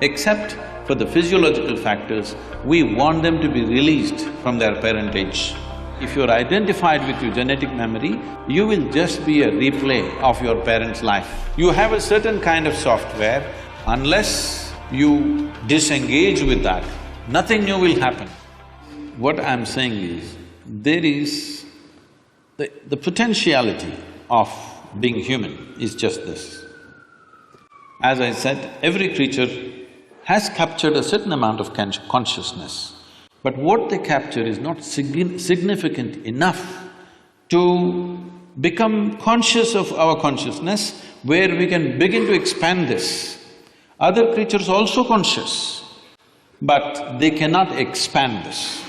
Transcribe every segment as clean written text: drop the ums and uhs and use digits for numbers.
Except for the physiological factors, we want them to be released from their parentage. If you're identified with your genetic memory, you will just be a replay of your parents' life. You have a certain kind of software, unless you disengage with that, nothing new will happen. What I'm saying is, there is… the potentiality of being human is just this. As I said, every creature has captured a certain amount of consciousness, but what they capture is not significant enough to become conscious of our consciousness, where we can begin to expand this. Other creatures also conscious, but they cannot expand this.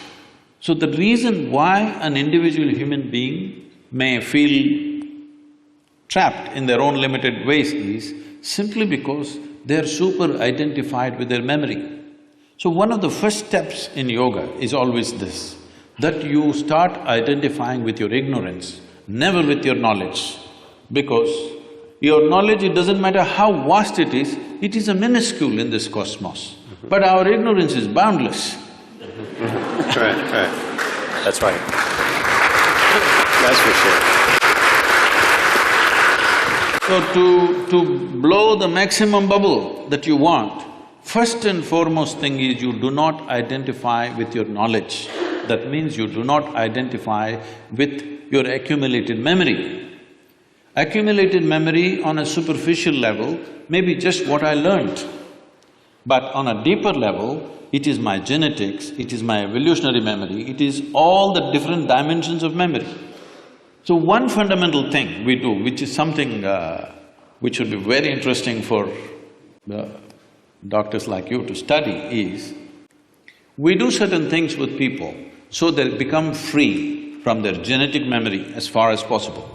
So the reason why an individual human being may feel trapped in their own limited ways is simply because they're super identified with their memory. So one of the first steps in yoga is always this, that you start identifying with your ignorance, never with your knowledge. Because your knowledge, it doesn't matter how vast it is a minuscule in this cosmos. But our ignorance is boundless. Right. That's right. That's for sure. So to blow the maximum bubble that you want, first and foremost thing is you do not identify with your knowledge. That means you do not identify with your accumulated memory. Accumulated memory on a superficial level may be just what I learned. But on a deeper level, it is my genetics, it is my evolutionary memory, it is all the different dimensions of memory. So one fundamental thing we do, which is something which would be very interesting for doctors like you to study, is we do certain things with people so they become free from their genetic memory as far as possible.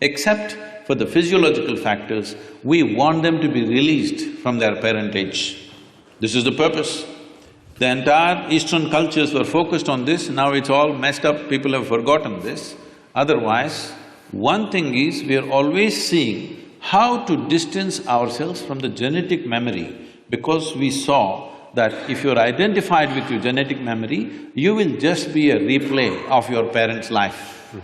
Except for the physiological factors, we want them to be released from their parentage. This is the purpose. The entire Eastern cultures were focused on this, now it's all messed up, people have forgotten this. Otherwise, one thing is, we are always seeing how to distance ourselves from the genetic memory, because we saw that if you're identified with your genetic memory, you will just be a replay of your parents' life.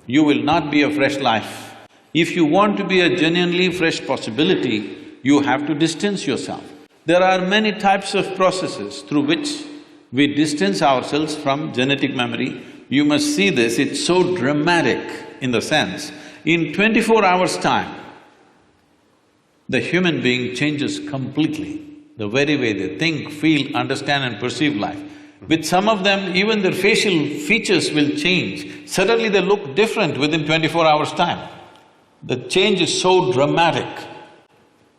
You will not be a fresh life. If you want to be a genuinely fresh possibility, you have to distance yourself. There are many types of processes through which we distance ourselves from genetic memory. You must see this, it's so dramatic in the sense, in 24 hours' time, the human being changes completely, the very way they think, feel, understand and perceive life. With some of them, even their facial features will change. Suddenly they look different within 24 hours' time. The change is so dramatic.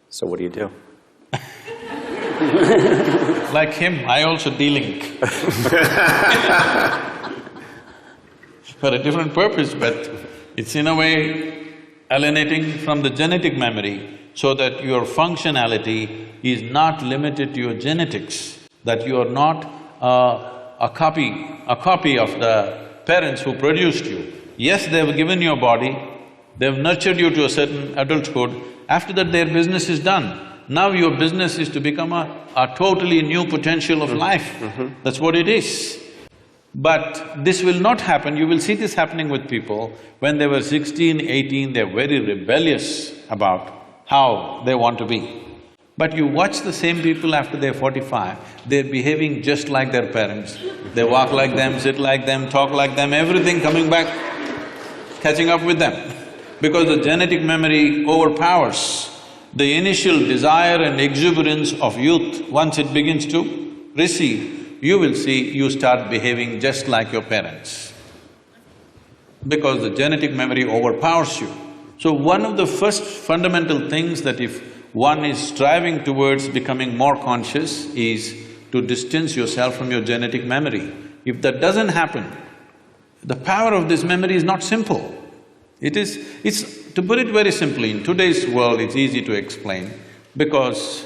So what do you do? Like him, I also de-link. For a different purpose, but it's in a way alienating from the genetic memory so that your functionality is not limited to your genetics, that you are not a copy of the parents who produced you. Yes, they've given you a body, they've nurtured you to a certain adulthood, after that their business is done. Now your business is to become a totally new potential of life. That's what it is. But this will not happen, you will see this happening with people. When they were 16, 18, they're very rebellious about how they want to be. But you watch the same people after they're 45, they're behaving just like their parents. They walk like them, sit like them, talk like them, everything coming back, catching up with them. Because the genetic memory overpowers the initial desire and exuberance of youth. Once it begins to recede, you will see you start behaving just like your parents, because the genetic memory overpowers you. So one of the first fundamental things that if one is striving towards becoming more conscious is to distance yourself from your genetic memory. If that doesn't happen, the power of this memory is not simple. To put it very simply, in today's world it's easy to explain because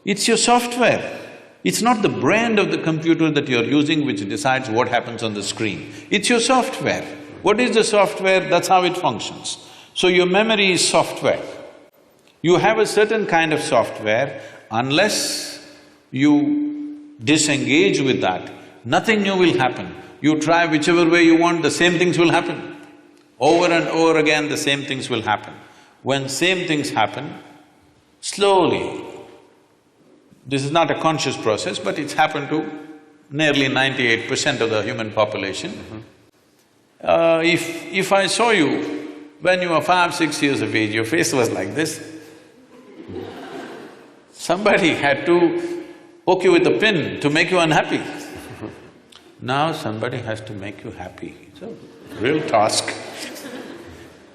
it's your software. It's not the brand of the computer that you're using which decides what happens on the screen. It's your software. What is the software? That's how it functions. So your memory is software. You have a certain kind of software, unless you disengage with that, nothing new will happen. You try whichever way you want, the same things will happen. Over and over again, the same things will happen. When same things happen, slowly, this is not a conscious process, but it's happened to nearly 98% of the human population. If I saw you when you were 5, 6 years of age, your face was like this, somebody had to poke you with a pin to make you unhappy. Now somebody has to make you happy. It's a real task.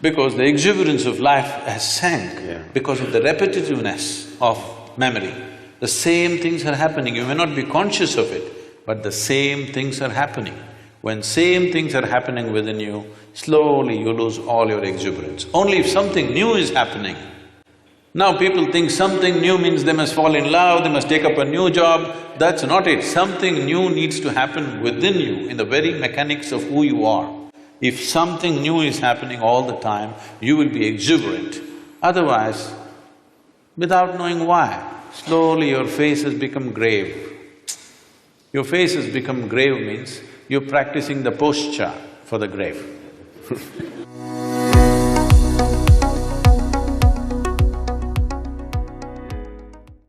Because the exuberance of life has sank because of the repetitiveness of memory. The same things are happening, you may not be conscious of it, but the same things are happening. When same things are happening within you, slowly you lose all your exuberance. Only if something new is happening. Now people think something new means they must fall in love, they must take up a new job. That's not it. Something new needs to happen within you, in the very mechanics of who you are. If something new is happening all the time, you will be exuberant. Otherwise, without knowing why, slowly your face has become grave. Your face has become grave means you're practicing the posture for the grave.